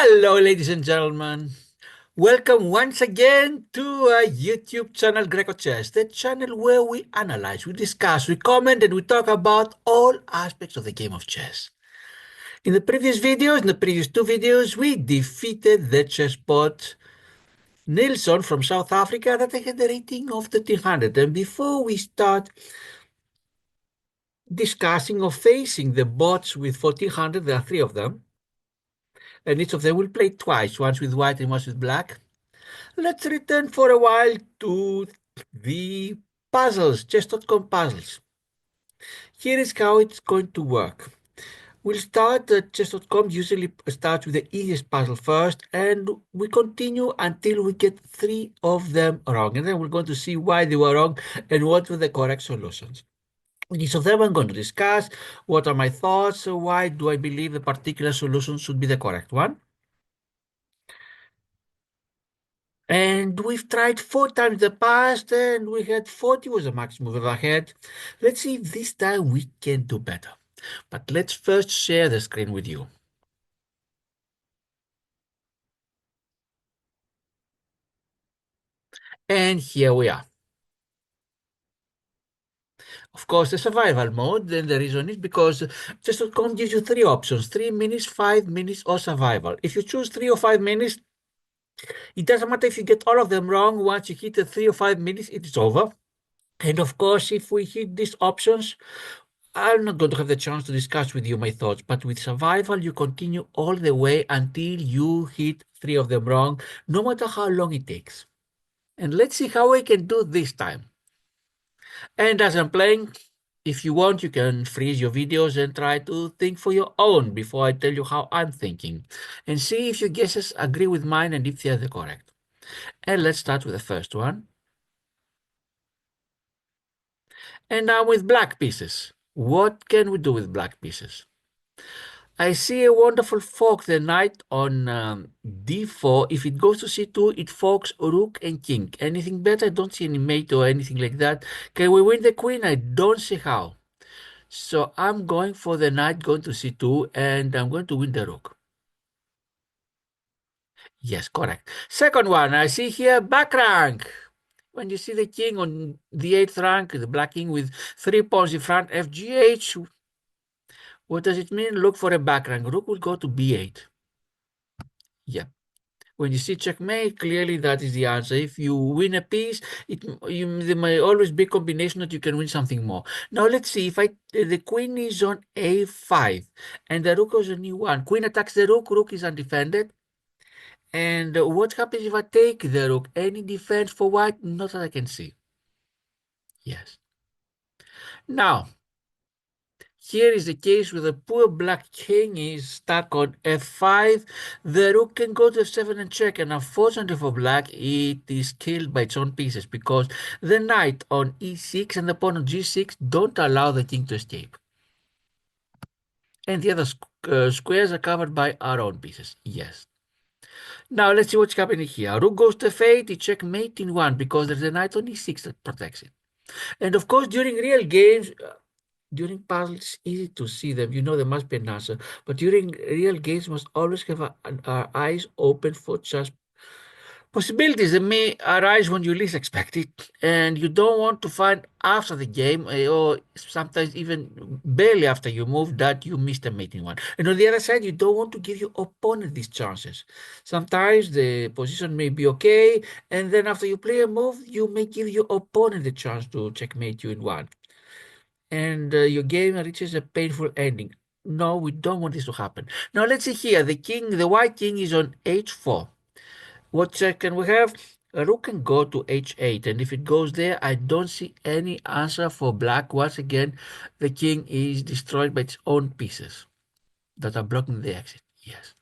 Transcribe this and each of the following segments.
Hello, ladies and gentlemen. Welcome once again to our YouTube channel grecochess, the channel where we analyze, we discuss, we comment, and we talk about all aspects of the game of chess. In the previous two videos, we defeated the chessbot Nilsson from South Africa that had a rating of 1300. And before we start discussing or facing the bots with 1400, there are three of them, and each of them will play twice, once with white and once with black. Let's return for a while to the puzzles, chess.com puzzles. Here is how it's going to work. We'll start chess.com usually starts with the easiest puzzle first, and we continue until we get three of them wrong. And then we're going to see why they were wrong and what were the correct solutions. Each of them I'm going to discuss what are my thoughts, why do I believe the particular solution should be the correct one. And we've tried 4 times in the past, and we had 40 was the maximum we've ever had. Let's see if this time we can do better. But let's first share the screen with you. And here we are. Of course, the survival mode, and the reason is because chess.com gives you three options, 3 minutes, 5 minutes, or survival. If you choose 3 or 5 minutes, it doesn't matter if you get all of them wrong. Once you hit the 3 or 5 minutes, it is over. And of course, if we hit these options, I'm not going to have the chance to discuss with you my thoughts, but with survival, you continue all the way until you hit 3 of them wrong, no matter how long it takes. And let's see how I can do this time. And as I'm playing, if you want, you can freeze your videos and try to think for your own before I tell you how I'm thinking, and see if your guesses agree with mine and if they are the correct. And let's start with the first one. And now with black pieces. What can we do with black pieces? I see a wonderful fork the knight on d4. If it goes to c2, it forks rook and king. Anything better? I don't see any mate or anything like that. Can we win the queen? I don't see how. So I'm going for the knight going to c2, and I'm going to win the rook. Yes, correct. Second one, I see here back rank. When you see the king on the 8th rank, the black king with 3 pawns in front, fgh, what does it mean? Look for a back rank. Rook will go to b8. Yeah. When you see checkmate, clearly that is the answer. If you win a piece, there may always be a combination that you can win something more. Now let's see if the queen is on a5 and the rook is on e1. Queen attacks the rook, rook is undefended. And what happens if I take the rook? Any defense for white? Not that I can see. Yes. Now, here is the case where the poor black king is stuck on f5. The rook can go to f7 and check, and unfortunately for black, it is killed by its own pieces because the knight on e6 and the pawn on g6 don't allow the king to escape. And the other squares are covered by our own pieces. Yes. Now let's see what's happening here. Rook goes to f8, it checkmate in 1 because there's a knight on e6 that protects it. And of course, during real games, during puzzles, it's easy to see them. You know there must be an answer. But during real games, must always have our eyes open for just possibilities that may arise when you least expect it. And you don't want to find after the game, or sometimes even barely after you move, that you missed a mating one. And on the other side, you don't want to give your opponent these chances. Sometimes the position may be okay, and then after you play a move, you may give your opponent the chance to checkmate you in one, and your game reaches a painful ending. No, we don't want this to happen. Now let's see here. The white king is on h4. What check can we have? A rook can go to h8, and if it goes there, I don't see any answer for black. Once again, the king is destroyed by its own pieces that are blocking the exit. Yes.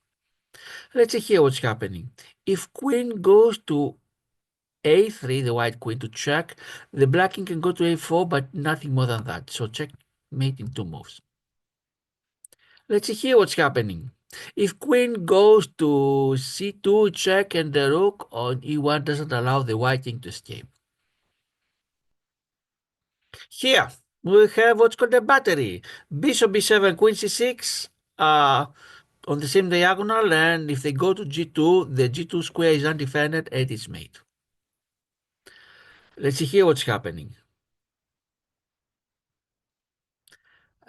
Let's see here what's happening. If queen goes to a3, the white queen to check, the black king can go to a4, but nothing more than that. So checkmate in 2 moves. Let's see here what's happening. If queen goes to c2, check, and the rook on e1 doesn't allow the white king to escape. Here, we have what's called a battery. Bishop b7, queen c6. on the same diagonal, and if they go to g2, the g2 square is undefended and it's mate. Let's see here what's happening.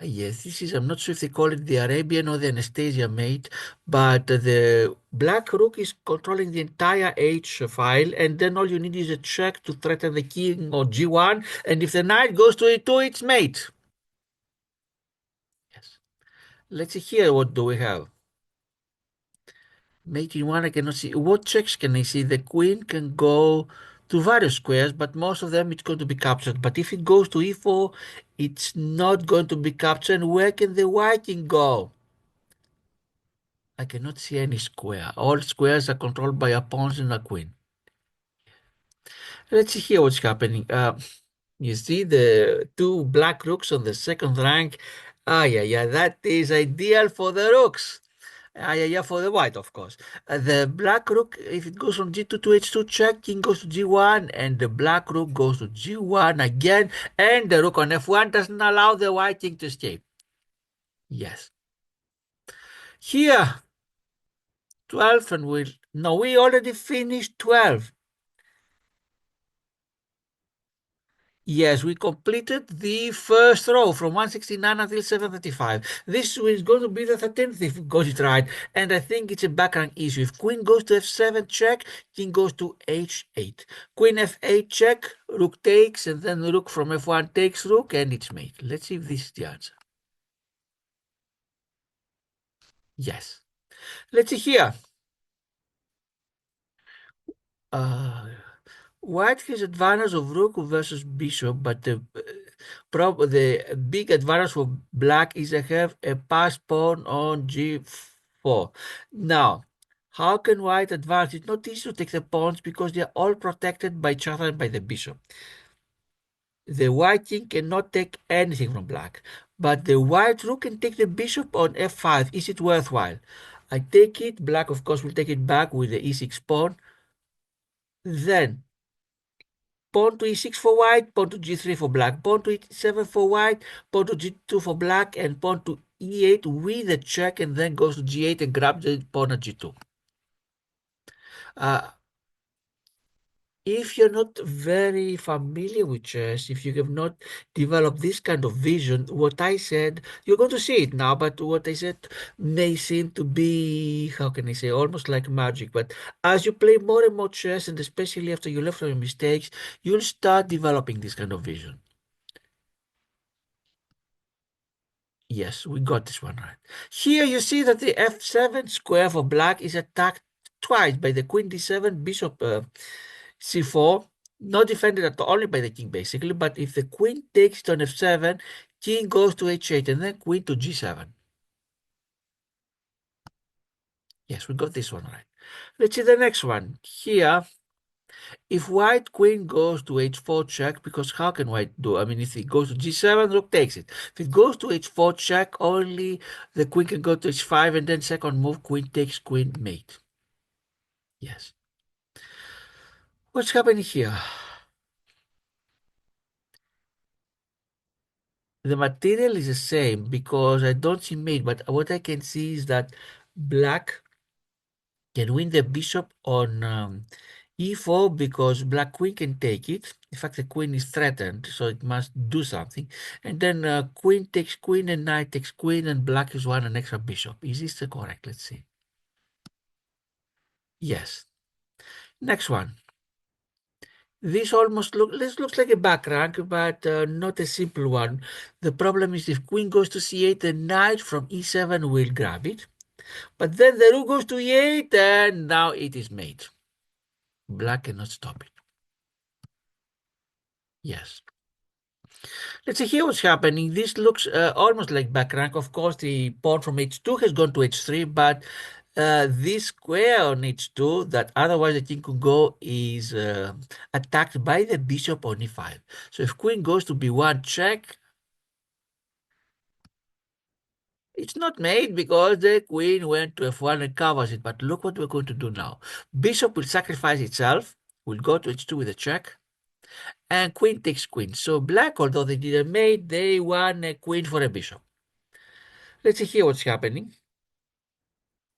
Yes, this is, I'm not sure if they call it the Arabian or the Anastasia mate, but the black rook is controlling the entire H file, and then all you need is a check to threaten the king or G1, and if the knight goes to E2, it's mate. Yes. Let's see here, what do we have? Mate in one, I cannot see. What checks can I see? The queen can go to various squares, but most of them it's going to be captured. But if it goes to E4, it's not going to be captured. Where can the white king go? I cannot see any square. All squares are controlled by a pawn and a queen. Let's see here what's happening. You see the two black rooks on the second rank. Ah, yeah, that is ideal for the rooks. Ah, yeah, for the white, of course. The black rook, if it goes from G2 to H2, check, king goes to G1, and the black rook goes to G1 again, and the rook on F1 doesn't allow the white king to escape. Yes. Here, 12, and we already finished 12. Yes, we completed the first row from 169 until 735. This is going to be the 13th if we got it right. And I think it's a back rank issue. If queen goes to f7 check, king goes to h8. Queen f8 check, rook takes, and then rook from f1 takes rook, and it's mate. Let's see if this is the answer. Yes. Let's see here. Uh, White has advantage of rook versus bishop, but the big advantage for black is I have a pass pawn on g4. Now, how can white advance? It's not easy to take the pawns because they are all protected by each other and by the bishop. The white king cannot take anything from black, but the white rook can take the bishop on f5. Is it worthwhile? I take it. Black, of course, will take it back with the e6 pawn. Then pawn to e6 for white, pawn to g3 for black, pawn to e7 for white, pawn to g2 for black, and pawn to e8 with a check, and then goes to g8 and grabs the pawn at g2. Uh, if you're not very familiar with chess, if you have not developed this kind of vision, what I said, you're going to see it now, but what I said may seem to be, how can I say, almost like magic. But as you play more and more chess, and especially after you learn from your mistakes, you'll start developing this kind of vision. Yes, we got this one right. Here you see that the f7 square for black is attacked twice by the queen d7, bishop c4, not defended at all, only by the king basically, but if the queen takes it on f7, king goes to h8 and then queen to g7. Yes, we got this one right. Let's see the next one. Here, if white queen goes to h4 check, because how can white do? I mean, if it goes to g7, rook takes it. If it goes to h4 check, only the queen can go to h5, and then second move, queen takes queen mate. Yes. What's happening here? The material is the same because I don't see mate, but what I can see is that black can win the bishop on e4 because black queen can take it. In fact, the queen is threatened, so it must do something. And then queen takes queen and knight takes queen, and black is one an extra bishop. Is this correct? Let's see. Yes. Next one. This looks like a back rank, but not a simple one. The problem is if queen goes to c8, the knight from e7 will grab it. But then the rook goes to e8, and now it is mate. Black cannot stop it. Yes. Let's see here what's happening. This looks almost like back rank. Of course, the pawn from h2 has gone to h3, but this square on h2 that otherwise the king could go is attacked by the bishop on e5. So if queen goes to b1 check, it's not made because the queen went to f1 and covers it. But look what we're going to do now. Bishop will sacrifice itself, will go to h2 with a check, and queen takes queen. So black, although they didn't mate, they won a queen for a bishop. Let's see here what's happening.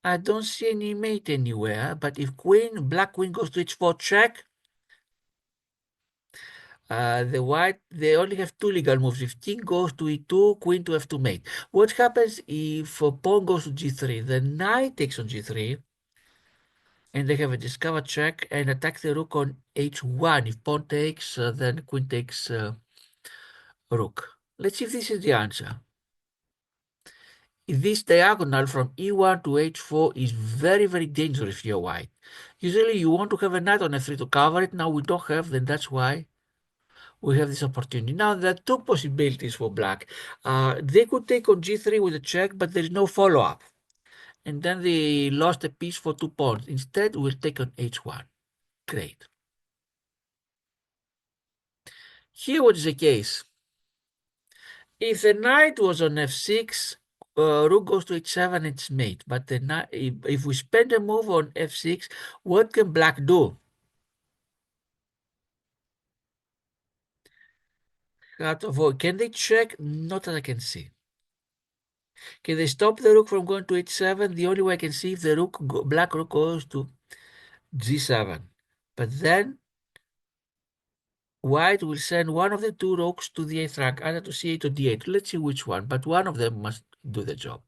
I don't see any mate anywhere, but if black queen goes to h4 check, they only have two legal moves. If king goes to e2, queen to f2 mate. What happens if pawn goes to g3? The knight takes on g3, and they have a discover check and attack the rook on h1. If pawn takes, then queen takes rook. Let's see if this is the answer. This diagonal from e1 to h4 is very, very dangerous if you're white. Usually you want to have a knight on f3 to cover it. Now we don't have, then that's why we have this opportunity. Now there are two possibilities for black. They could take on g3 with a check, but there is no follow-up. And then they lost a piece for 2 pawns. Instead, we'll take on h1. Great. Here what is the case? If the knight was on f6, rook goes to h7, it's mate. But the knight, if we spend a move on f6, what can black do? How to avoid? Can they check? Not that I can see. Can they stop the rook from going to h7? The only way I can see if the black rook goes to g7. But then white will send one of the two rooks to the 8th rank, either to c8 or d8. Let's see which one, but one of them must do the job.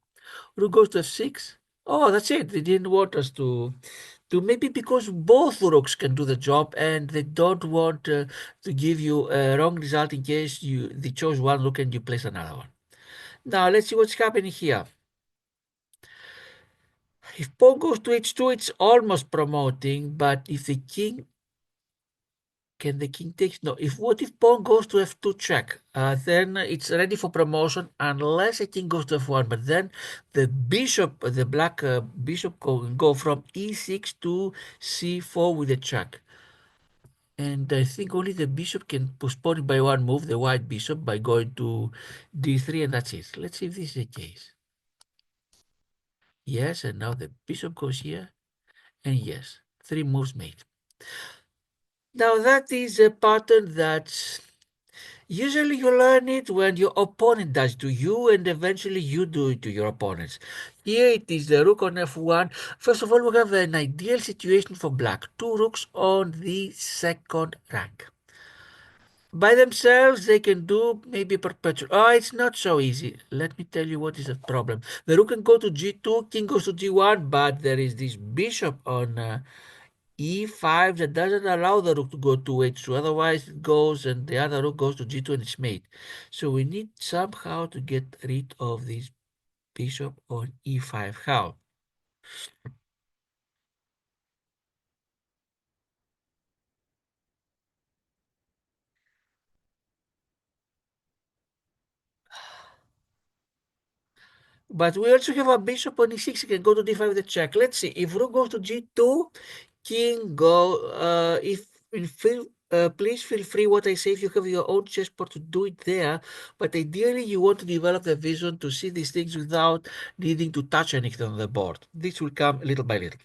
Rook goes to f6. Oh, that's it. They didn't want us to maybe because both rooks can do the job and they don't want to give you a wrong result in case they chose one rook and you place another one. Now let's see what's happening here. If pawn goes to h2, it's almost promoting, but if the king, can the king take? No. What if pawn goes to f2 check? Then it's ready for promotion unless the king goes to f1. But then the bishop, the black bishop can go from e6 to c4 with a check. And I think only the bishop can postpone it by one move, the white bishop, by going to d3, and that's it. Let's see if this is the case. Yes, and now the bishop goes here, and yes, 3 moves made. Now that is a pattern that usually you learn it when your opponent does to you, and eventually you do it to your opponents. Here it is the rook on f1. First of all, we have an ideal situation for black. 2 rooks on the 2nd rank. By themselves, they can do maybe perpetual. Oh, it's not so easy. Let me tell you what is the problem. The rook can go to g2, king goes to g1, but there is this bishop on e5 that doesn't allow the rook to go to h2. Otherwise, it goes and the other rook goes to g2 and it's mate. So we need somehow to get rid of this bishop on e5. How? But we also have a bishop on e6. He can go to d5 with a check. Let's see. If rook goes to g2, king go. If please feel free. What I say, if you have your own chessboard, to do it there. But ideally, you want to develop the vision to see these things without needing to touch anything on the board. This will come little by little.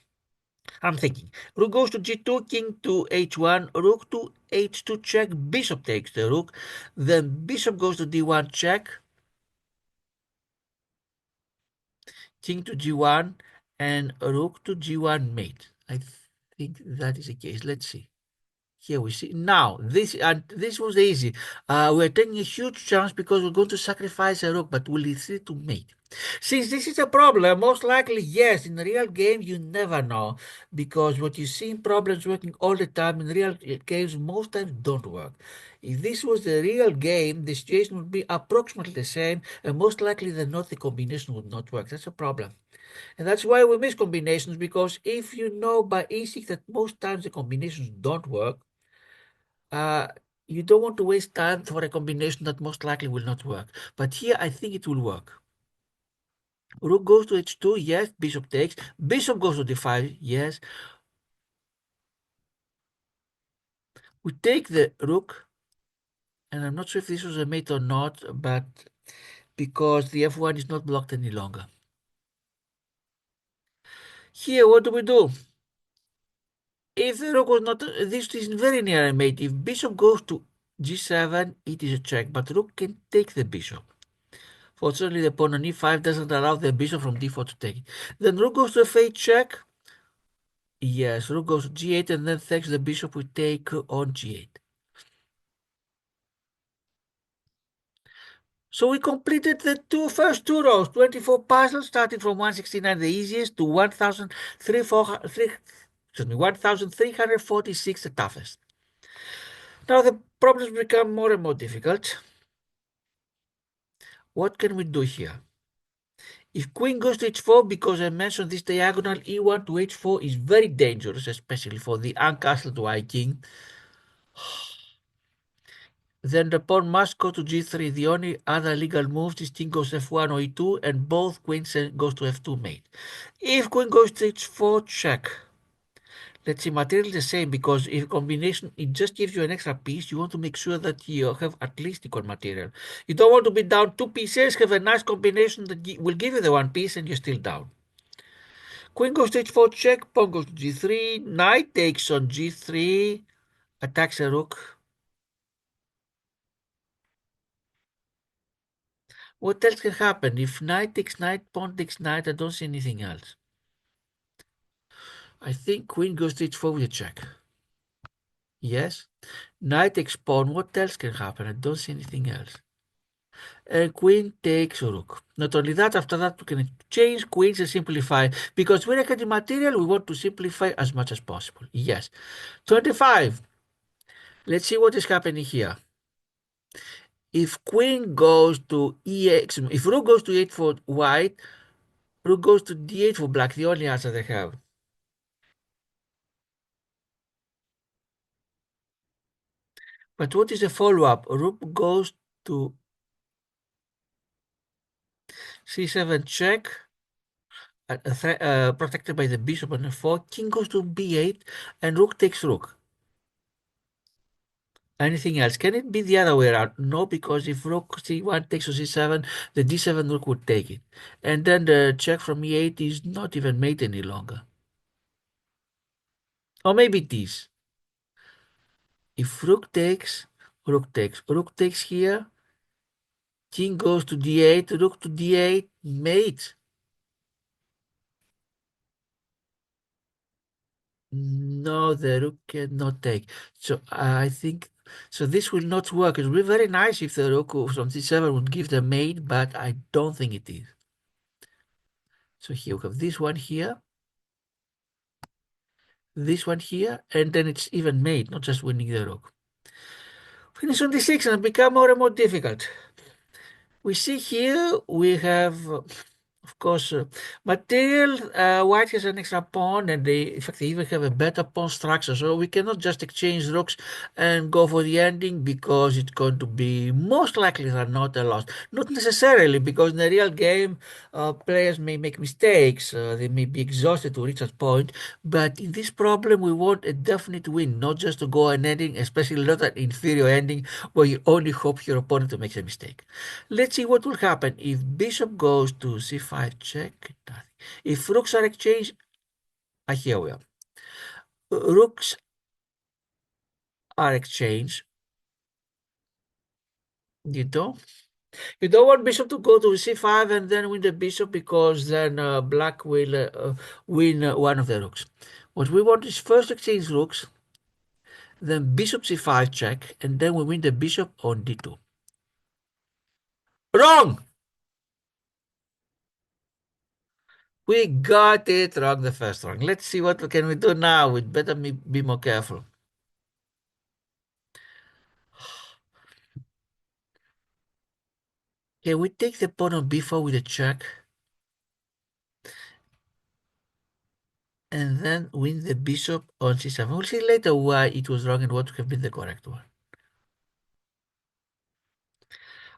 I'm thinking. Rook goes to g2, king to h1, rook to h2 check, bishop takes the rook. Then bishop goes to d1 check. King to g1 and rook to g1 mate. I think that is the case. Let's see. Here we see now this was easy. We're taking a huge chance because we're going to sacrifice a rook, but will it lead to mate? Since this is a problem, most likely yes. In the real game, you never know because what you see in problems working all the time in real games most times don't work. If this was the real game, the situation would be approximately the same, and most likely than not, the combination would not work. That's a problem. And that's why we miss combinations, because if you know by instinct that most times the combinations don't work, uh, you don't want to waste time for a combination that most likely will not work. But here I think it will work. Rook goes to h2, yes. Bishop takes. Bishop goes to d5, yes. We take the rook, and I'm not sure if this was a mate or not, but because the f1 is not blocked any longer. Here, what do we do? If the rook was not, this is very near a mate. If bishop goes to g7, it is a check, but rook can take the bishop. Fortunately, the pawn on e5 doesn't allow the bishop from d4 to take it. Then rook goes to f8 check. Yes, rook goes to g8, and then thanks the bishop we take on g8. So we completed the first two rows, 24 puzzles, starting from 169, the easiest, to 1,346, the toughest. Now the problems become more and more difficult. What can we do here? If queen goes to h4, because I mentioned this diagonal e1 to h4 is very dangerous, especially for the uncastled white king, then the pawn must go to g3. The only other legal moves is king goes f1 or e2, and both queens goes to f2 mate. If queen goes to h4, check. Let's see, material is the same, because if combination, it just gives you an extra piece. You want to make sure that you have at least equal material. You don't want to be down two pieces, have a nice combination that will give you the one piece, and you're still down. Queen goes to h4, check, pawn goes to g3, knight takes on g3, attacks a rook. What else can happen? If knight takes knight, pawn takes knight, I don't see anything else. I think queen goes to h4 with a check. Yes. Knight takes pawn, what else can happen? I don't see anything else. And queen takes rook. Not only that, after that we can change queens and simplify. Because when I get the material, we want to simplify as much as possible. Yes. 25. Let's see what is happening here. If queen goes to e8, if rook goes to e8 for white, rook goes to d8 for black, the only answer they have. But what is the follow-up? Rook goes to c7 check, protected by the bishop on f4. King goes to b8, and rook takes rook. Anything else? Can it be the other way around? No, because if rook c1 takes to c7, the d7 rook would take it. And then the check from e8 is not even mate any longer. Or maybe it is. If rook takes, rook takes here, king goes to d8, rook to d8, mate. No, the rook cannot take. So I think, so this will not work. It would be very nice if the rook from c7 would give the mate, but I don't think it is. So here we have this one here, this one here, and then it's even mate, not just winning the rook. Finish on d6 and become more and more difficult. We see here we have, of course, material. White has an extra pawn, and in fact, they even have a better pawn structure. So we cannot just exchange rooks and go for the ending, because it's going to be most likely than not a loss. Not necessarily, because in the real game, players may make mistakes. They may be exhausted to reach that point. But in this problem, we want a definite win, not just to go an ending, especially not an inferior ending where you only hope your opponent makes a mistake. Let's see what will happen if bishop goes to c5 check. Nothing. If rooks are exchanged, here we are. Rooks are exchanged. You don't. You don't want bishop to go to c5 and then win the bishop, because then black will win one of the rooks. What we want is first exchange rooks, then bishop c5 check, and then we win the bishop on d2. Wrong! We got it wrong the first round. Let's see what can we do now. We'd better be more careful. Okay, we take the pawn on b4 with a check, and then win the bishop on c7. We'll see later why it was wrong and what would have been the correct one.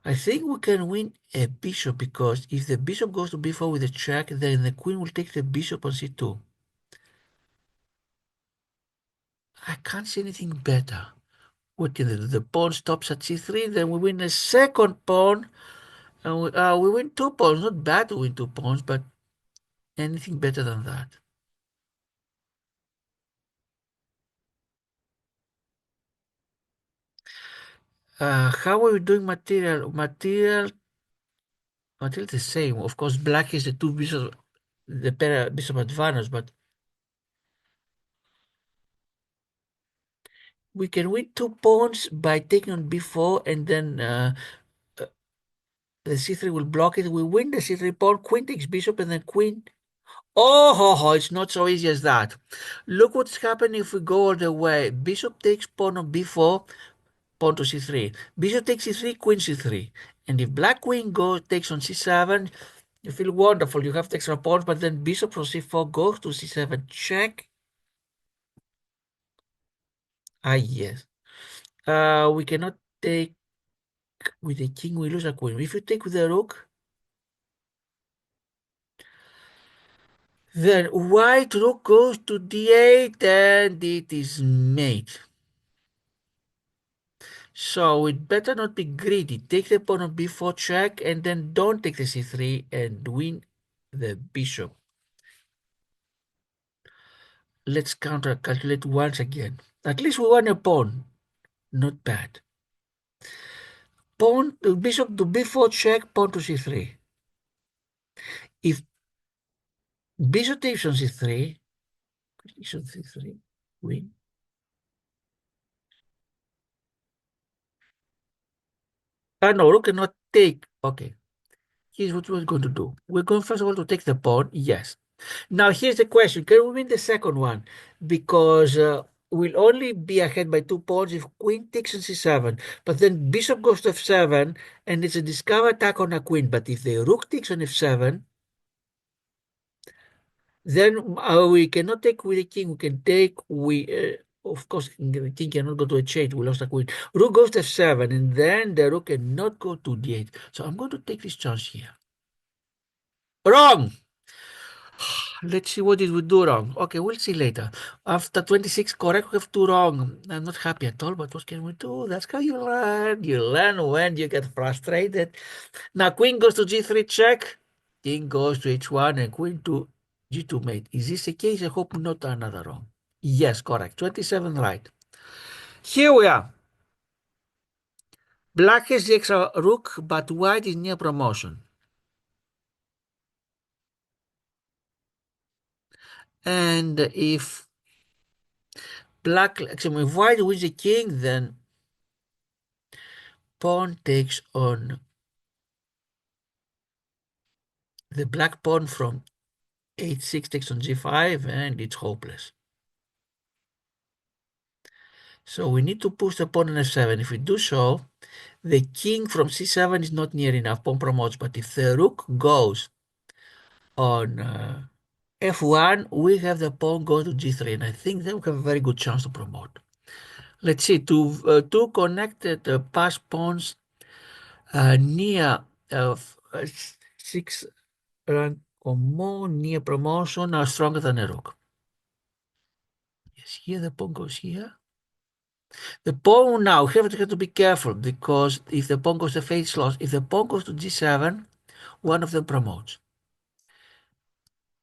I think we can win a bishop, because if the bishop goes to b4 with a check, then the queen will take the bishop on c2. I can't see anything better. What can they do? The pawn stops at c3, then we win a second pawn, and we win two pawns. Not bad to win two pawns, but anything better than that. How are we doing material? Material until the same. Of course, black is the two bishop, the pair bishop advantage, but we can win 2 pawns by taking on b4, and then the c3 will block it. We win the c3 pawn, queen takes bishop, and then queen. Oh, it's not so easy as that. Look what's happening if we go all the way. Bishop takes pawn on b4, pawn to c3. Bishop takes c3, queen c3. And if black queen goes takes on c7, you feel wonderful. You have the extra pawns, but then bishop from c4 goes to c7. Check. Ah, yes. We cannot take with the king. We lose a queen. If you take with the rook, then white rook goes to d8, and it is mate. So it better not be greedy. Take the pawn on b4 check, and then don't take the c3 and win the bishop. Let's counter calculate once again. At least we won a pawn. Not bad. Pawn to bishop to b4 check, pawn to c3. If bishop takes on c3, bishop c3, win. No, rook cannot take. Okay. Here's what we're going to do. We're going first of all to take the pawn. Yes. Now here's the question: can we win the second one? Because we'll only be ahead by 2 pawns if queen takes on c7. But then bishop goes to f7, and it's a discover attack on a queen. But if the rook takes on f7, then we cannot take with the king. We can take of course the king cannot go to a change. We lost a queen. Rook goes to f7, and then the rook cannot go to d8. So I'm going to take this chance here. Wrong. Let's see what did we do wrong. Okay, we'll see later. After 26 correct, we have two wrong. I'm not happy at all, but what can we do? That's how you learn. You learn when you get frustrated. Now, queen goes to g3 check. King goes to h1 and queen to g2 mate. Is this the case? I hope not another wrong. Yes, correct. 27 right. Here we are. Black has the extra rook, but white is near promotion. And if actually, if white wins the king, then pawn takes on the black pawn from h6 takes on g5, and it's hopeless. So we need to push the pawn on f7. If we do so, the king from c7 is not near enough, pawn promotes. But if the rook goes on f1, we have the pawn go to g3, and I think then we have a very good chance to promote. Let's see, two connected pass pawns near 6 rank or more near promotion are stronger than a rook. Yes, here the pawn goes here. The pawn now, have to be careful, because if the pawn goes to face loss, if the pawn goes to g7, one of them promotes.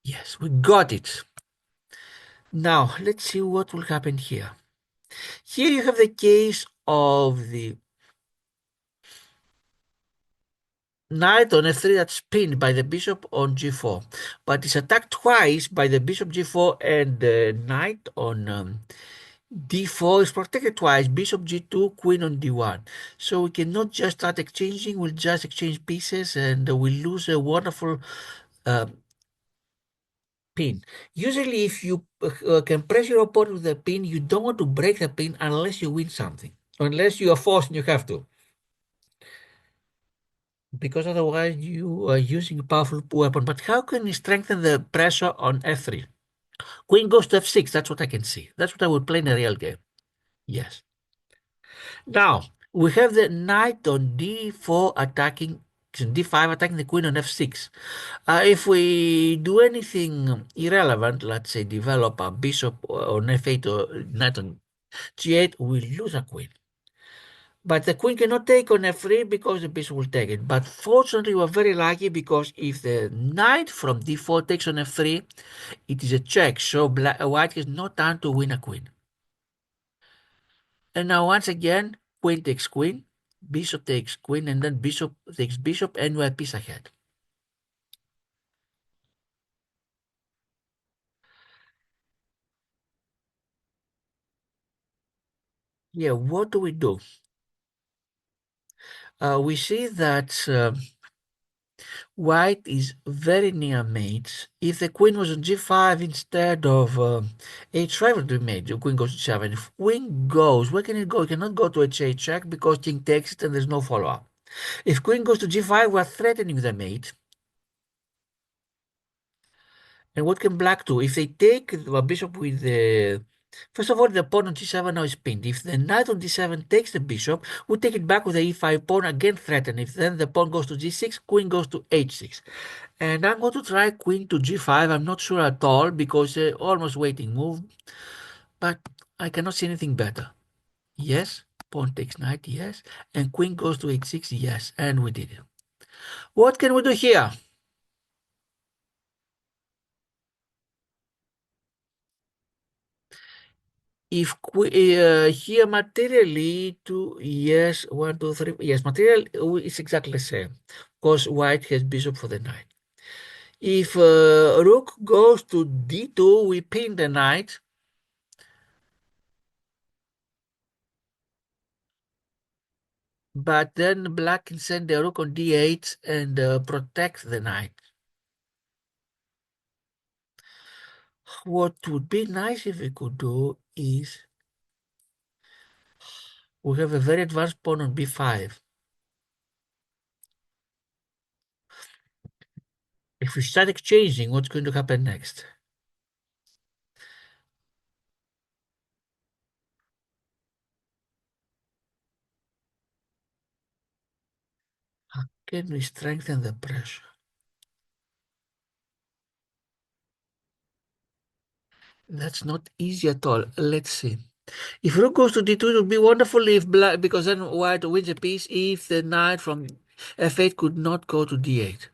Yes, we got it. Now, let's see what will happen here. Here you have the case of the knight on f3 that's pinned by the bishop on g4, but it's attacked twice by the bishop g4, and the knight on d4 is protected twice, bishop g2, queen on d1. So we cannot just start exchanging, we'll just exchange pieces, and we'll lose a wonderful pin. Usually if you can press your opponent with a pin, you don't want to break the pin unless you win something, unless you are forced and you have to, because otherwise you are using a powerful weapon. But how can we strengthen the pressure on f3? Queen goes to f6, that's what I can see. That's what I would play in a real game. Yes. Now, we have the knight on d4 attacking, d5 attacking the queen on f6. If we do anything irrelevant, let's say develop a bishop on f8 or knight on g8, we lose a queen. But the queen cannot take on f3 because the bishop will take it. But fortunately, we're very lucky, because if the knight from d4 takes on f3, it is a check. So white has no time to win a queen. And now once again, queen takes queen, bishop takes queen, and then bishop takes bishop, and we're a piece ahead. Yeah, what do we do? We see that white is very near mate. If the queen was on g5 instead of h5 would be mate. The queen goes to 7. If queen goes, where can it go? It cannot go to h8 check because king takes it and there's no follow-up. If queen goes to g5, we're threatening the mate. And what can black do? If they take the bishop with the... First of all, the pawn on g7 now is pinned. If the knight on d7 takes the bishop, we take it back with the e5 pawn, again threatened. If then the pawn goes to g6, queen goes to h6. And I'm going to try queen to g5. I'm not sure at all because almost waiting move, but I cannot see anything better. Yes, pawn takes knight, yes. And queen goes to h6, yes. And we did it. What can we do here? If here materially to yes 1 2 3 yes material is exactly the same because white has bishop for the knight. If rook goes to d2, we pin the knight, but then black can send the rook on d8 and protect the knight. What would be nice if we could do is we have a very advanced pawn on b5. If we start exchanging, what's going to happen next? How can we strengthen the pressure? That's not easy at all. Let's see. If rook goes to d2, it would be wonderful if black, because then white wins a piece if the knight from f8 could not go to d8.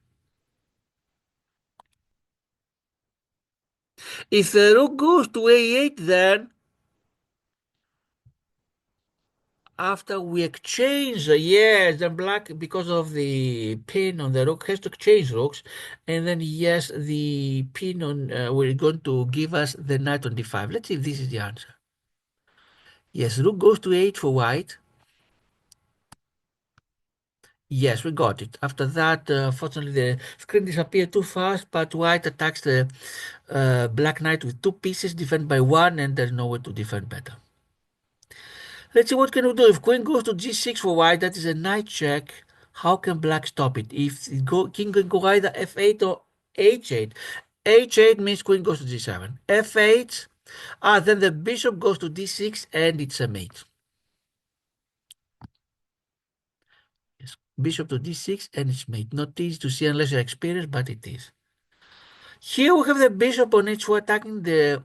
If the rook goes to a8, then after we exchange, yes, then black, because of the pin on the rook, has to exchange rooks. And then, yes, the pin on, we're going to give us the knight on d5. Let's see if this is the answer. Yes, rook goes to 8 for white. Yes, we got it. After that, fortunately, the screen disappeared too fast, but white attacks the black knight with 2 pieces, defend by 1, and there's no way to defend better. Let's see what can we do. If queen goes to g6 for white, that is a knight check. How can black stop it? If king can go either f8 or h8. h8 means queen goes to g7. f8, then the bishop goes to d6, and it's a mate. Yes, bishop to d6, and it's mate. Not easy to see unless you're experienced, but it is. Here we have the bishop on h4 attacking the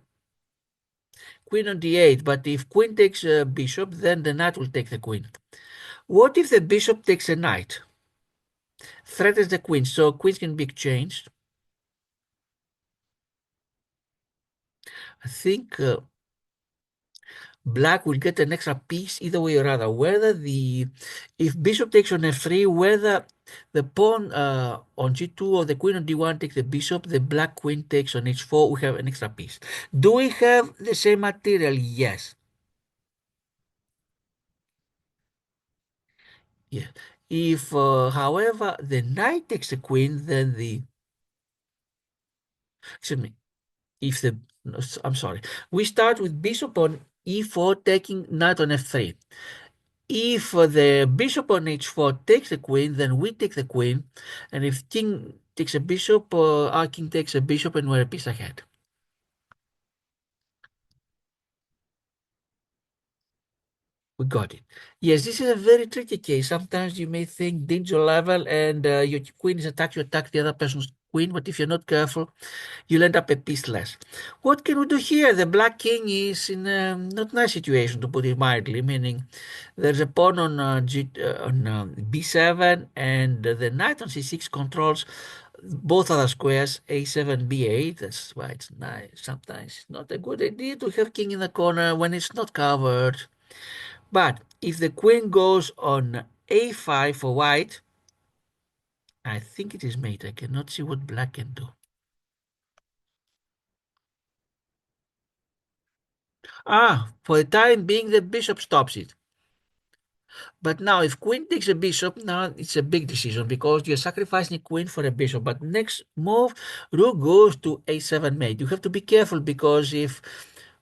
queen on d8, but if queen takes a bishop, then the knight will take the queen. What if the bishop takes a knight? Threatens the queen, so queens can be exchanged. I think black will get an extra piece either way or other. Whether the if bishop takes on f3, whether the pawn on g2 or the queen on d1 takes the bishop, the black queen takes on h4, we have an extra piece. Do we have the same material? Yes. Yeah. If, however, the knight takes the queen, then the excuse me. If the no, I'm sorry, we start with bishop on e4 taking knight on f3. If the bishop on h4 takes the queen, then we take the queen, and if king takes a bishop, our king takes a bishop, and we're a piece ahead. We got it. Yes, this is a very tricky case. Sometimes you may think danger level and your queen is attacked, you attack the other person's queen, but if you're not careful, you'll end up a piece less. What can we do here? The black king is in a not nice situation, to put it mildly, meaning there's a pawn on, on b7 and the knight on c6 controls both other squares, a7, b8. That's why it's nice. Sometimes it's not a good idea to have king in the corner when it's not covered. But if the queen goes on a5 for white, I think it is mate. I cannot see what black can do. For the time being, the bishop stops it. But now, if queen takes a bishop, now it's a big decision because you're sacrificing queen for a bishop. But next move, rook goes to a7 mate. You have to be careful because if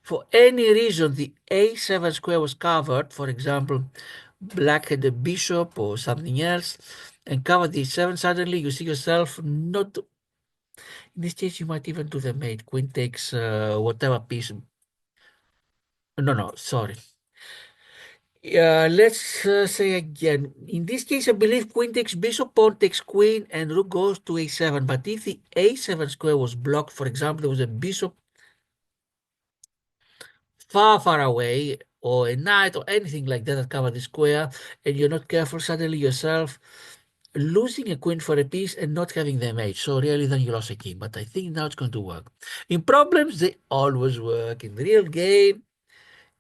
for any reason the a7 square was covered, for example, black had a bishop or something else, and covered the a7, suddenly you see yourself not. In this case, you might even do the mate. Queen takes whatever piece. No, no, sorry. Let's say again. In this case, I believe queen takes bishop, pawn takes queen, and rook goes to a7. But if the a7 square was blocked, for example, there was a bishop far, far away, or a knight, or anything like that that covered the square, and you're not careful, suddenly yourself losing a queen for a piece and not having the mate. So really, then you lost a king. But I think now it's going to work. In problems, they always work. In the real game,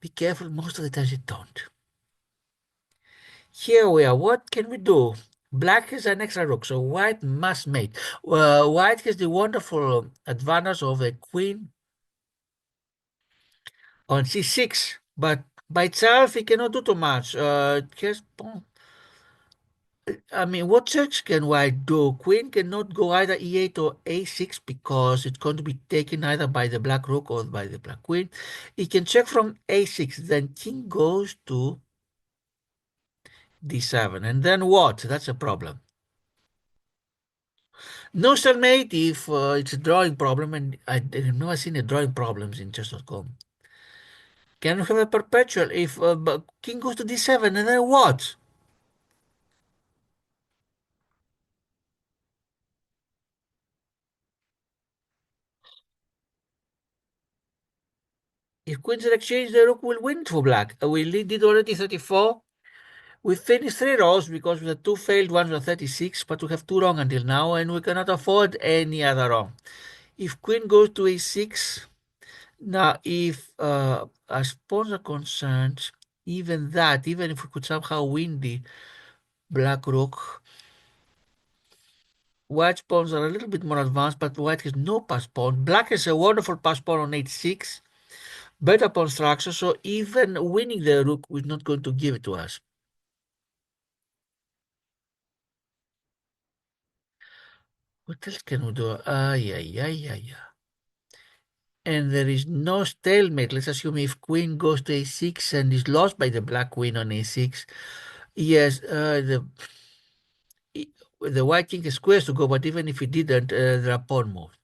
be careful. Most of the times, they don't. Here we are. What can we do? Black has an extra rook, so white must mate. White has the wonderful advantage of a queen on c6, but by itself it cannot do too much. I mean, what checks can white do? Queen cannot go either e8 or a6 because it's going to be taken either by the black rook or by the black queen. It can check from a6, then king goes to d7, and then what? That's a problem. No stalemate if it's a drawing problem, and I've never seen a drawing problems in chess.com. Can you have a perpetual if king goes to d7 and then what? If queens are exchanged, the rook will win for black. We did already 34. We finished 3 rows because the 2 failed ones were 36, but we have 2 wrong until now, and we cannot afford any other wrong. If queen goes to a6, now if as pawns are concerned, even that, even if we could somehow win the black rook, white's pawns are a little bit more advanced, but white has no pass pawn. Black has a wonderful pass pawn on h6, better pawn structure, so even winning the rook is not going to give it to us. What else can we do? Yeah. And there is no stalemate. Let's assume if queen goes to a6 and is lost by the black queen on a6. Yes, the white king has squares to go, but even if he didn't, there are pawn moves.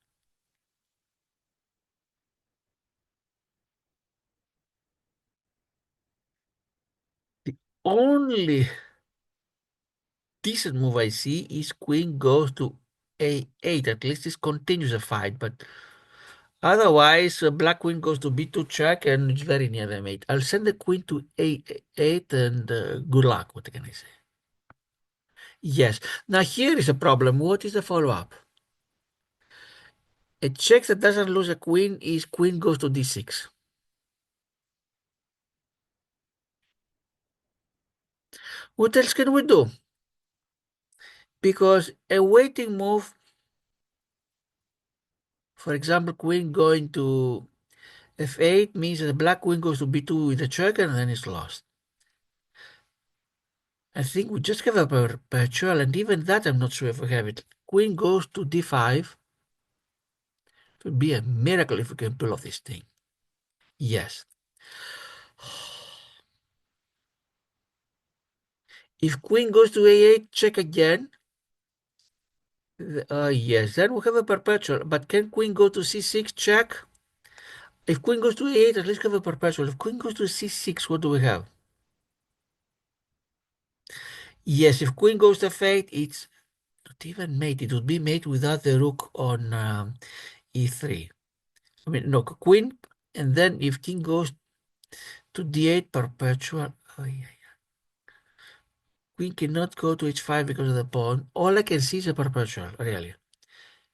The only decent move I see is queen goes to a8. At least this continues a fight, but otherwise, black queen goes to b2 check and it's very near the mate. I'll send the queen to a8 and good luck. What can I say? Yes. Now here is a problem. What is the follow-up? A check that doesn't lose a queen is queen goes to d6. What else can we do? Because a waiting move, for example, queen going to f8 means that the black queen goes to b2 with a check and then it's lost. I think we just have a perpetual, and even that I'm not sure if we have it. Queen goes to d5. It would be a miracle if we can pull off this thing. Yes. If queen goes to a8, check again. Yes, then we have a perpetual. But can queen go to c6, check? If queen goes to a8, at least have a perpetual. If queen goes to c6, what do we have? Yes, if queen goes to f8, it's not even mate. It would be mate without the rook on e3. I mean, no, queen, and then if king goes to d8, perpetual. Oh, yeah. Queen cannot go to h5 because of the pawn. All I can see is a perpetual, really.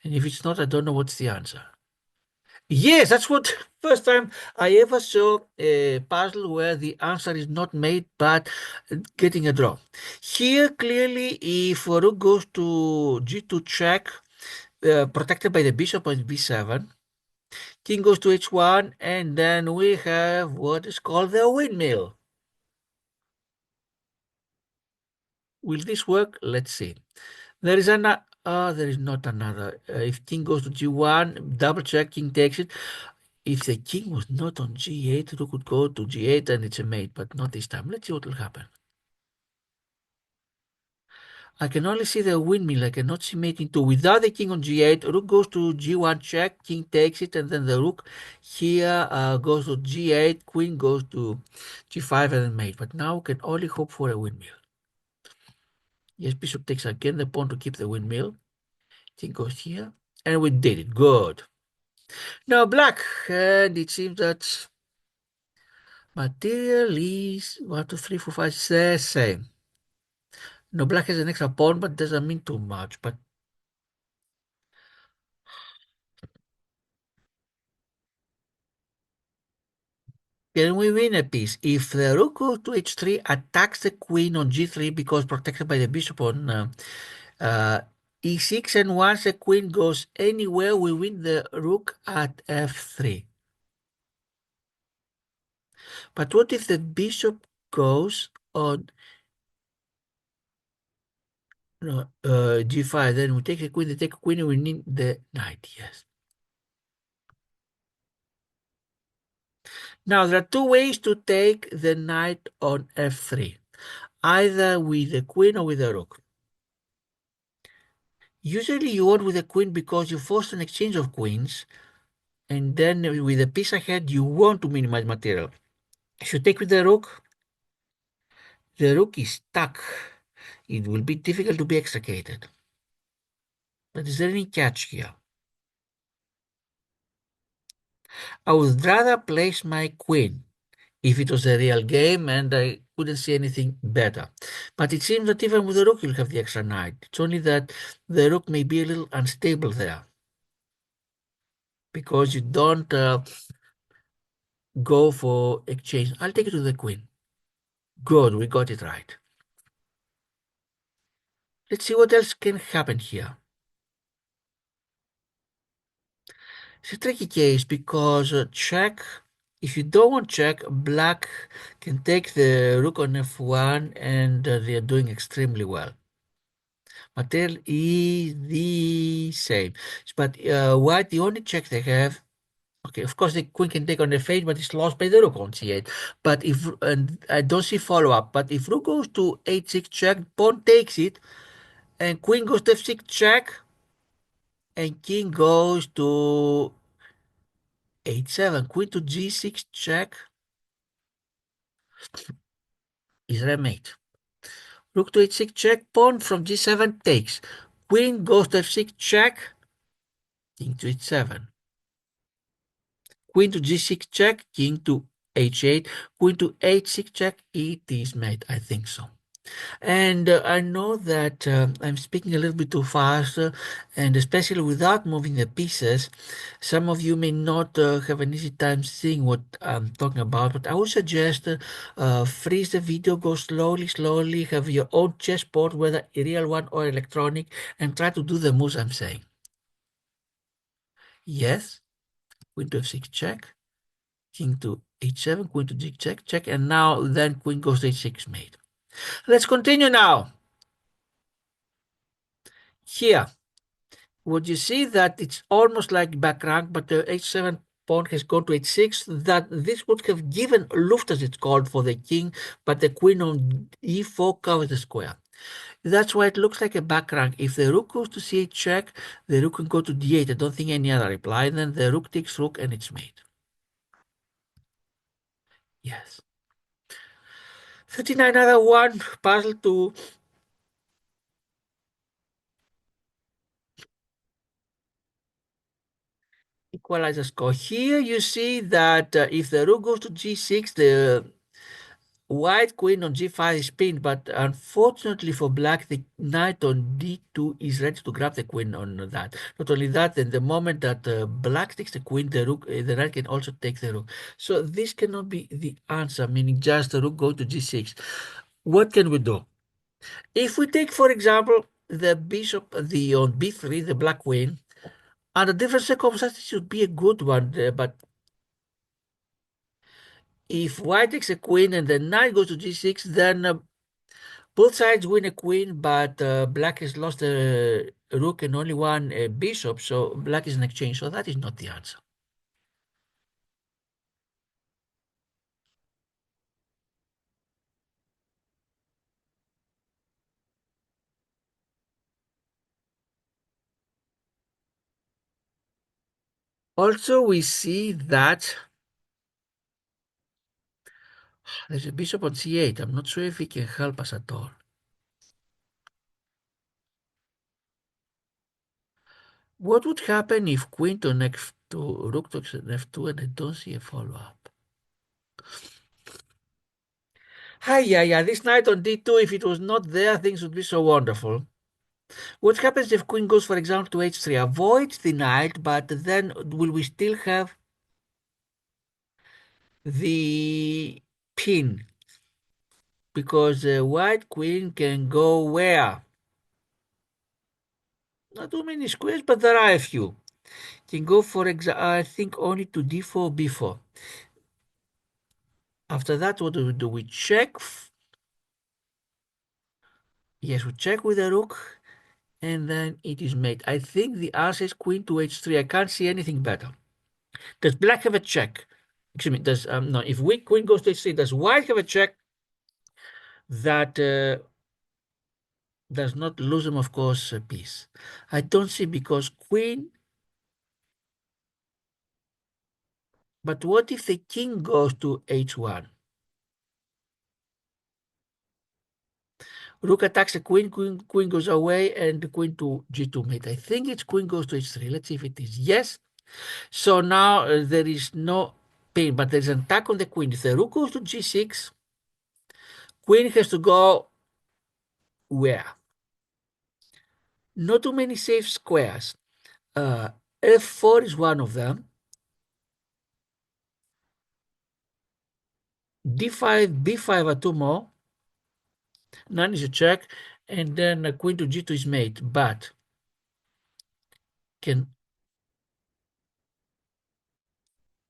And if it's not, I don't know what's the answer. Yes, that's what first time I ever saw a puzzle where the answer is not made but getting a draw. Here, clearly, if rook goes to g2 check, protected by the bishop on b7, King goes to h1, and then we have what is called the windmill. Will this work? Let's see. There is there is not another. If king goes to g1, double check, king takes it. If the king was not on g8, rook could go to g8 and it's a mate, but not this time. Let's see what will happen. I can only see the windmill. I cannot see mating 2. Without the king on g8, rook goes to g1 check, king takes it, and then the rook here goes to g8, queen goes to g5 and then mate. But now we can only hope for a windmill. Yes, bishop takes again the pawn to keep the windmill. King goes here, and we did it. Good. Now black, and it seems that material is 1, 2, 3, 4, 5, the same. No, black has an extra pawn, but doesn't mean too much. But can we win a piece? If the rook goes to h3, attacks the queen on g3 because protected by the bishop on e6, and once the queen goes anywhere, we win the rook at f3. But what if the bishop goes on no, g5? Then we take the queen, they take a queen, and we need the knight, yes. Now, there are two ways to take the knight on f3, either with the queen or with the rook. Usually you want with the queen because you force an exchange of queens, and then with the piece ahead, you want to minimize material. If you take with the rook is stuck. It will be difficult to be extricated. But is there any catch here? I would rather place my queen if it was a real game and I couldn't see anything better. But it seems that even with the rook, you'll have the extra knight. It's only that the rook may be a little unstable there because you don't go for exchange. I'll take it to the queen. Good, we got it right. Let's see what else can happen here. It's a tricky case because check, if you don't want check, black can take the rook on f1 and they are doing extremely well. Material is the same. But white, the only check they have, okay, of course the queen can take on f8, but it's lost by the rook on c8. But if, and I don't see follow-up, but if rook goes to h6 check, pawn takes it, and queen goes to f6 check, and king goes to h7, queen to g6 check, is there a mate? Rook to h6 check, pawn from g7 takes. Queen goes to f6 check, king to h7. Queen to g6 check, king to h8, queen to h6 check. It is mate, I think so. And I know that I'm speaking a little bit too fast, and especially without moving the pieces, some of you may not have an easy time seeing what I'm talking about, but I would suggest freeze the video, go slowly, slowly, have your own chessboard, whether a real one or electronic, and try to do the moves I'm saying. Yes, queen to f6 check, king to h7, queen to g check, check, and now then queen goes to h6 mate. Let's continue now. Here, would you see that it's almost like back rank, but the h7 pawn has gone to h6, that this would have given Luft, as it's called, for the king, but the queen on e4 covers the square. That's why it looks like a back rank. If the rook goes to c8 check, the rook can go to d8. I don't think any other reply. Then the rook takes rook and it's mate. Yes. 39, another one puzzle to equalize the score. Here you see that if the rook goes to g6, the white queen on g5 is pinned, but unfortunately for black, the knight on d2 is ready to grab the queen on that. Not only that, then the moment that black takes the queen, the rook, the knight can also take the rook. So this cannot be the answer, meaning just the rook go to g6. What can we do? If we take, for example, the bishop, the on b3, the black queen, Under different circumstances, it should be a good one. But if white takes a queen and the knight goes to g6, then both sides win a queen, but black has lost a rook and only one bishop, so black is in exchange. So that is not the answer. Also, we see that there's a bishop on c8. I'm not sure if he can help us at all. What would happen if queen to f2, rook to f2, and I don't see a follow-up? Hi, yeah, this knight on d2, if it was not there, things would be so wonderful. What happens if queen goes, for example, to h3? Avoids the knight, but then will we still have the pin? Because the white queen can go where? Not too many squares, but there are a few. Can go, for example, I think only to d4, b4. After that, what do we do? We check. Yes, we check with the rook, and then it is mate. I think the answer is queen to h3. I can't see anything better. Does black have a check? Excuse me. Does no? If queen goes to h3, does white have a check that does not lose him? Of course, a piece. I don't see because queen. But what if the king goes to h1? Rook attacks the queen, queen goes away, and the queen to g2 mate. I think it's queen goes to h3. Let's see if it is. Yes. So now there is no pain, but there's an attack on the queen. If the rook goes to g6, queen has to go where? Not too many safe squares. F4 is one of them. D5, B5 are two more. None is a check, and then queen to g2 is mate. But can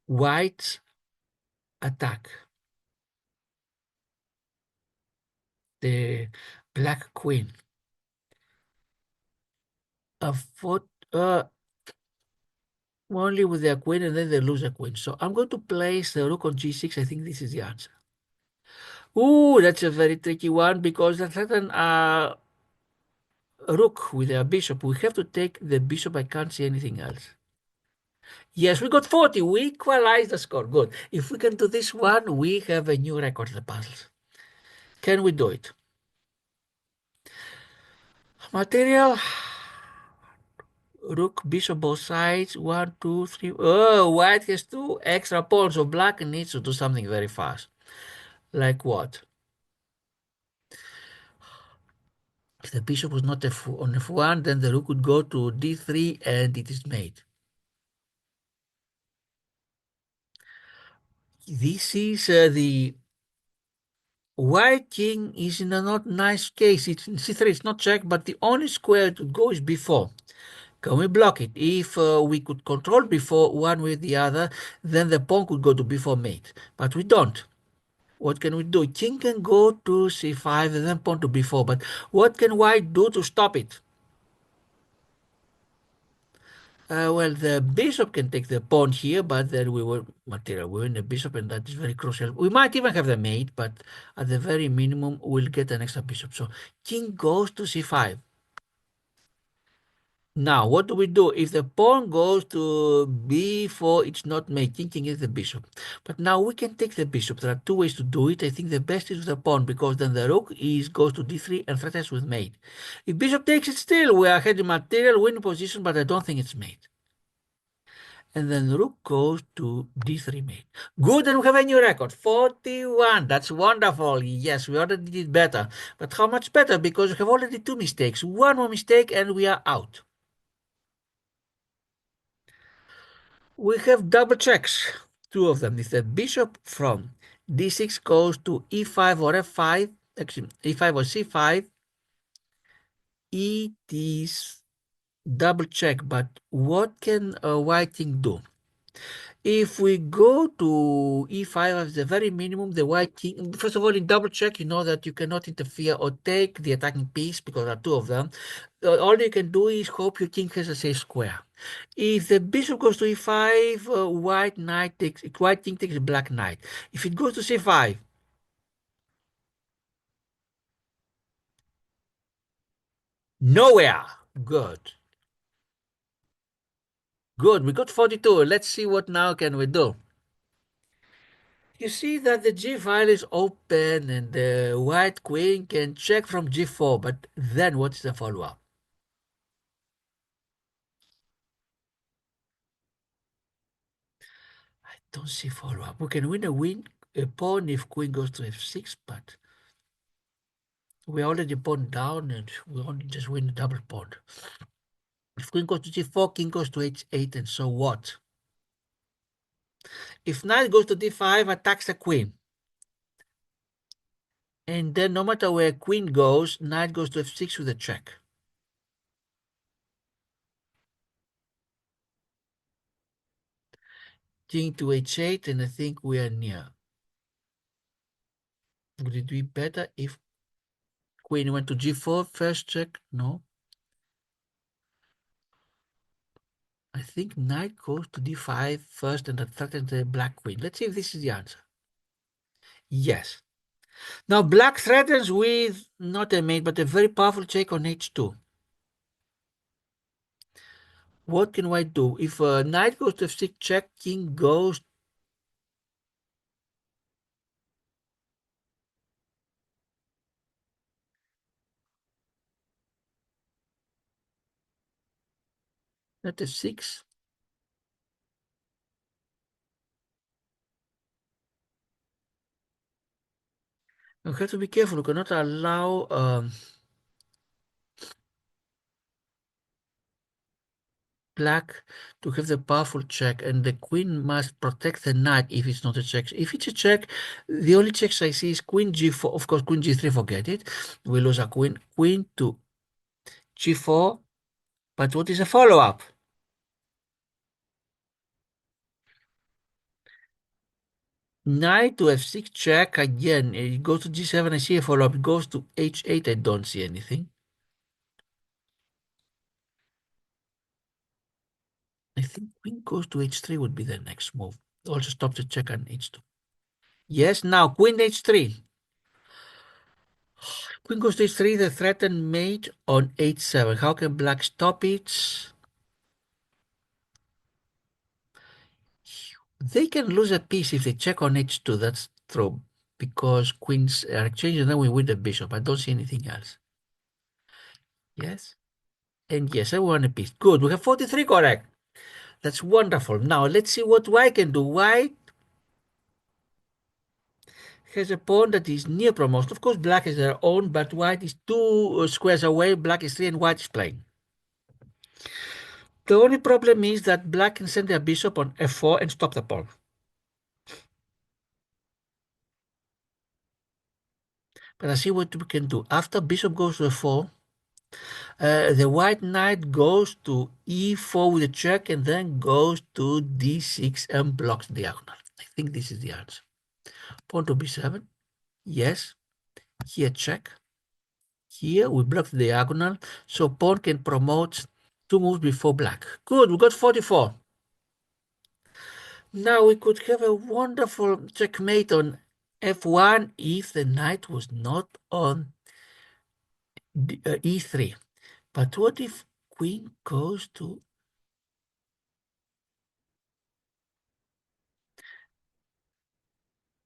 white attack the black queen? A foot, only with their queen, and then they lose a queen. So I'm going to place the rook on g6. I think this is the answer. Ooh, that's a very tricky one because that's not an rook with a bishop. We have to take the bishop. I can't see anything else. Yes, we got 40. We equalized the score. Good. If we can do this one, we have a new record in the puzzles. Can we do it? Material. Rook, bishop, both sides. 1, 2, 3. Oh, white has two extra pawns, so black needs to do something very fast. Like what? If the bishop was not on f1, then the rook would go to d3 and it is mate. This is the white king is in a not nice case. It's in c3, it's not check, but the only square to go is b4. Can we block it? If we could control b4 one way or the other, then the pawn could go to b4 mate. But we don't. What can we do? King can go to c5 and then pawn to b4. But what can white do to stop it? Well, the bishop can take the pawn here, but then we will material. We win the bishop, and that is very crucial. We might even have the mate, but at the very minimum, we'll get an extra bishop. So king goes to c5. Now, what do we do? If the pawn goes to b4, it's not mate. King is the bishop. But now we can take the bishop. There are two ways to do it. I think the best is with the pawn, because then the rook goes to d3 and threatens with mate. If bishop takes it still, we are ahead in material, win position, but I don't think it's mate. And then rook goes to d3 mate. Good, and we have a new record, 41. That's wonderful. Yes, we already did better. But how much better? Because we have already two mistakes. One more mistake and we are out. We have double checks, two of them. If the bishop from d6 goes to e5 or f5, actually e5 or c5, it is double check, but what can a white king do? If we go to e5 as the very minimum, the white king, first of all, in double check, you know that you cannot interfere or take the attacking piece because there are two of them. All you can do is hope your king has a safe square. If the bishop goes to e5, white king takes a black knight. If it goes to c5, nowhere. Good. Good. We got 42. Let's see what now can we do. You see that the G file is open and the white queen can check from G4, but then what is the follow-up? I don't see follow-up. We can win a pawn if queen goes to F6, but we already pawn down and we only just win a double pawn. If queen goes to G4, king goes to H8, and so what? If knight goes to D5, attacks the queen. And then no matter where queen goes, knight goes to F6 with a check. King to H8, and I think we are near. Would it be better if queen went to G4, first check? No. I think knight goes to D5 first and attacking the black queen. Let's see if this is the answer. Yes. Now black threatens with not a mate, but a very powerful check on H2. What can white do? If knight goes to F6 check, king goes. Not F6. You have to be careful. You cannot allow black to have the powerful check, and the queen must protect the knight if it's not a check. If it's a check, the only checks I see is queen G4. Of course, queen G3, forget it. We lose a queen. Queen to G4. But what is a follow-up? Knight to F6 check again. It goes to G7. I see a follow-up. It goes to H8. I don't see anything. I think queen goes to H3 would be the next move. Also stop the check on H2. Yes, now queen H3. Queen goes to H3, the threatened mate on H7. How can black stop it? They can lose a piece if they check on H2. That's true. Because queens are exchanged and then we win the bishop. I don't see anything else. Yes? And yes, I won a piece. Good. We have 43 correct. That's wonderful. Now let's see what white can do. White has a pawn that is near promotion. Of course, black is their own, but white is two squares away. Black is three and white is playing. The only problem is that black can send their bishop on f4 and stop the pawn. But I see what we can do. After bishop goes to f4, the white knight goes to e4 with a check and then goes to d6 and blocks the diagonal. I think this is the answer. Pawn to b7. Yes. Here check. Here we block the diagonal, so pawn can promote two moves before black. Good, we got 44. Now we could have a wonderful checkmate on f1 if the knight was not on e3. But what if queen goes to...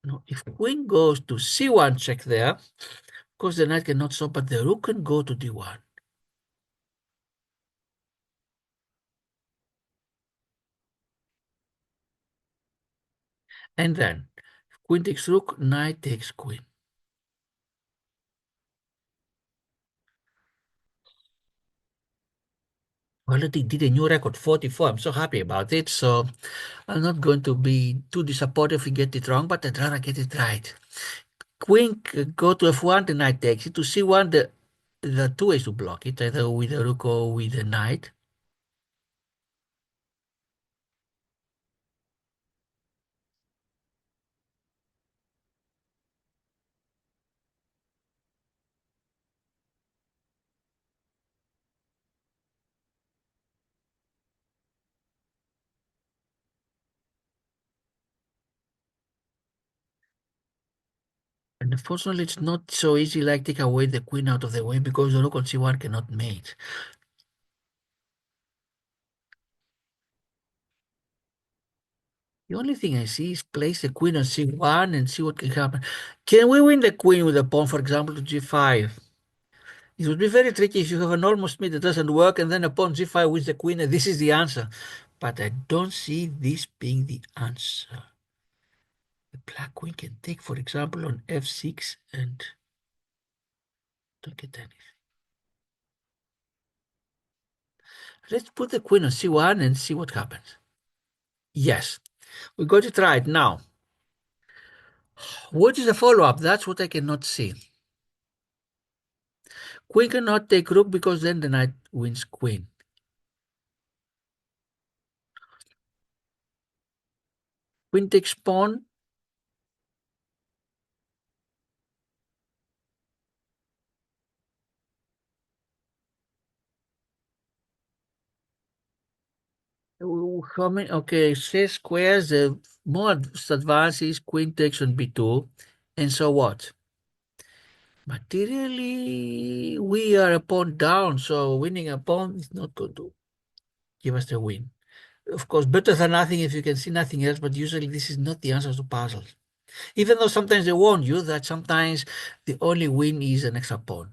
No, if queen goes to c1 check there, of course the knight cannot stop, but the rook can go to d1. And then queen takes rook, knight takes queen. Already did a new record, 44. I'm so happy about it. So I'm not going to be too disappointed if we get it wrong, but I'd rather get it right. Queen go to f1, the knight takes it. To c1, the two ways to block it, either with the rook or with the knight. And unfortunately, it's not so easy like take away the queen out of the way because the rook on c1 cannot mate. The only thing I see is place the queen on c1 and see what can happen. Can we win the queen with a pawn, for example, to g5? It would be very tricky if you have an almost mate that doesn't work and then a pawn g5 wins the queen and this is the answer. But I don't see this being the answer. The black queen can take, for example, on f6 and don't get anything. Let's put the queen on c1 and see what happens. Yes, we got it right now. What is the follow-up? That's what I cannot see. Queen cannot take rook because then the knight wins queen. Queen takes pawn. How many? Okay, 6 squares. The more advanced is queen takes on b2. And so what? Materially, we are a pawn down, so winning a pawn is not going to give us the win. Of course, better than nothing if you can see nothing else, but usually this is not the answer to puzzles. Even though sometimes they warn you that sometimes the only win is an extra pawn.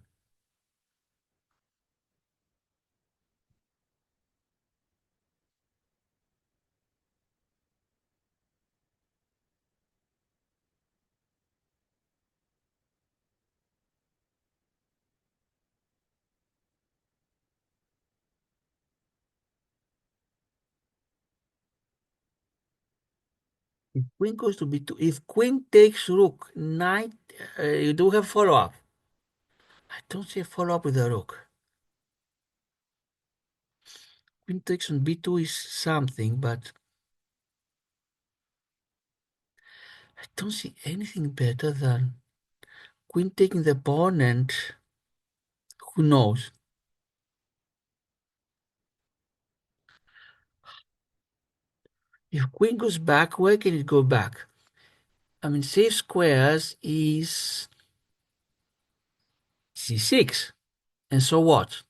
If queen goes to b2, if queen takes rook, knight, you do have follow-up. I don't see a follow-up with the rook. Queen takes on b2 is something, but I don't see anything better than queen taking the pawn and who knows. If queen goes back, where can it go back? I mean, safe squares is c6. And so what?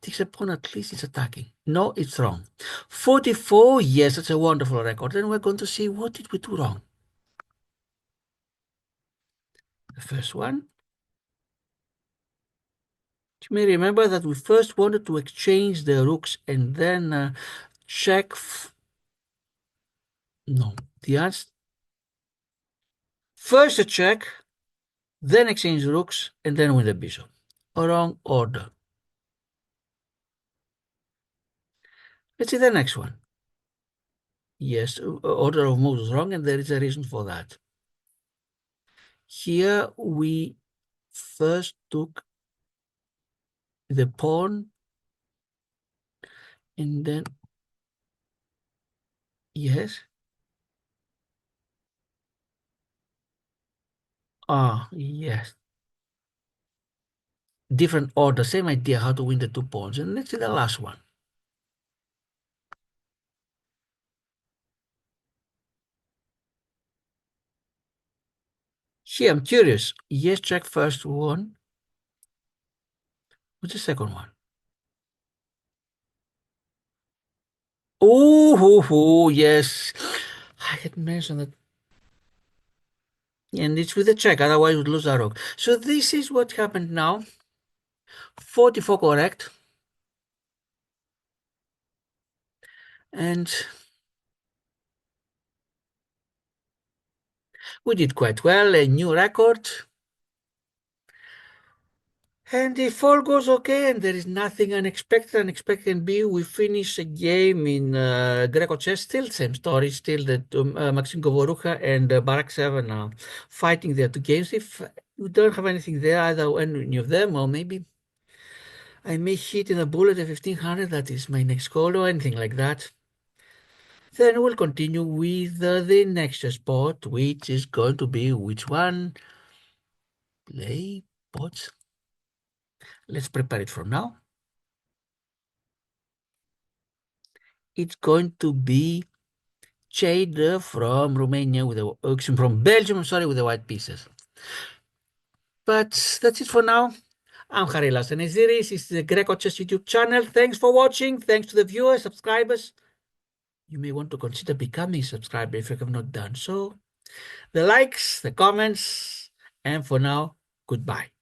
Takes a pawn, at least it's attacking. No, it's wrong. 44, yes, that's a wonderful record. Then we're going to see what did we do wrong. The first one. You may remember that we first wanted to exchange the rooks and then check. No, the answer. First a check, then exchange the rooks, and then win the bishop. Wrong order. Let's see the next one. Yes, order of moves is wrong, and there is a reason for that. Here we first took the pawn, and then, yes. Ah, yes. Different order, same idea how to win the 2 pawns. And let's see the last one. Here, I'm curious. Yes, check first one. What's the second one? Oh, yes. I had mentioned that. And it's with a check, otherwise we'd lose our rook. So this is what happened now. 44 correct. And we did quite well, a new record. And if all goes okay and there is nothing unexpected can be, we finish a game in grecochess, still same story, still that Maxim Govorucha and Barak 7 are fighting their 2 games. If you don't have anything there, either any of them, or maybe I may hit in a bullet at 1500, that is my next call, or anything like that. Then we'll continue with the next spot, which is going to be which one? Play bots. Let's prepare it from now. It's going to be Jade from Romania with the from Belgium, sorry, with the white pieces. But that's it for now. I'm Harry Lazaneziris. This is the grecochess YouTube channel. Thanks for watching. Thanks to the viewers, subscribers. You may want to consider becoming a subscriber if you have not done so. The likes, the comments, and for now, goodbye.